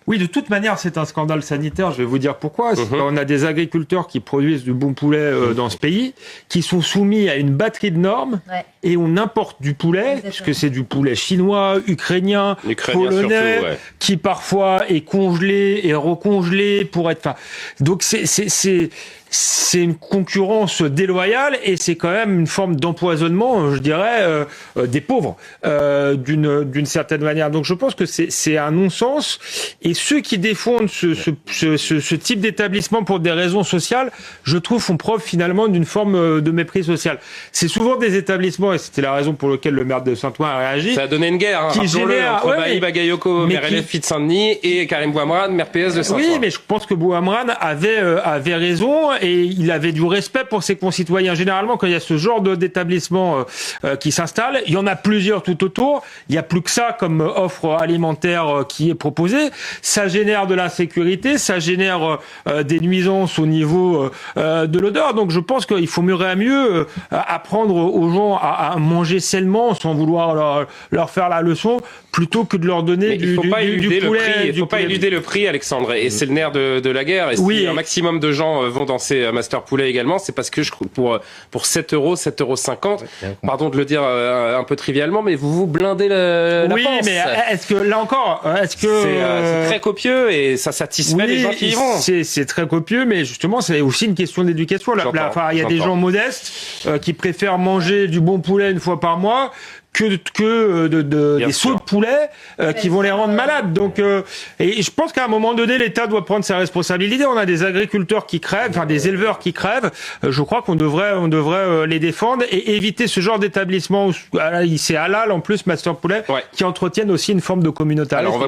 Oui, de toute manière, c'est un scandale sanitaire. Je vais vous dire pourquoi. On a des agriculteurs qui produisent du bon poulet dans ce pays, qui sont soumis à une batterie de normes, et on importe du poulet, puisque c'est du poulet chinois, ukrainien polonais, surtout, qui parfois est congelé et recongelé pour être. Enfin, donc c'est une concurrence déloyale et c'est quand même une forme d'empoisonnement, je dirais, des pauvres, d'une certaine manière. Donc je pense que c'est un non-sens. Et ceux qui défendent ce type d'établissement pour des raisons sociales, je trouve, font preuve finalement d'une forme de mépris social. C'est souvent des établissements, et c'était la raison pour laquelle le maire de Saint-Ouen a réagi. Ça a donné une guerre, qui génère entre Bailly Bagayoko, maire LFI de Saint-Denis, et Karim Bouamran, maire PS de Saint-Ouen. Oui, mais je pense que Bouamran avait raison. Et il avait du respect pour ses concitoyens. Généralement, quand il y a ce genre d'établissement qui s'installe, il y en a plusieurs tout autour. Il n'y a plus que ça comme offre alimentaire qui est proposée. Ça génère de l'insécurité, ça génère des nuisances au niveau de l'odeur. Donc je pense qu'il faut mieux apprendre aux gens à manger sainement sans vouloir leur faire la leçon, plutôt que de leur donner du poulet. Il ne faut pas éluder le prix, Alexandre. Et c'est le nerf de la guerre. Et si un maximum de gens vont dans ces Master Poulet également, c'est parce que pour 7 euros, 7,50 €, pardon de le dire un peu trivialement, mais vous blindez la Oui, panse. Mais est-ce que, là encore, c'est très copieux et ça satisfait les gens qui y vont. C'est très copieux, mais justement, c'est aussi une question d'éducation. Il y a des gens modestes qui préfèrent manger du bon poulet une fois par mois que des sauts de poulet qui vont les rendre malades. Donc, et je pense qu'à un moment donné, l'État doit prendre ses responsabilités. On a des agriculteurs qui crèvent, enfin des éleveurs qui crèvent. Je crois qu'on devrait les défendre et éviter ce genre d'établissement où c'est halal en plus, Master Poulet, qui entretiennent aussi une forme de communautarisme.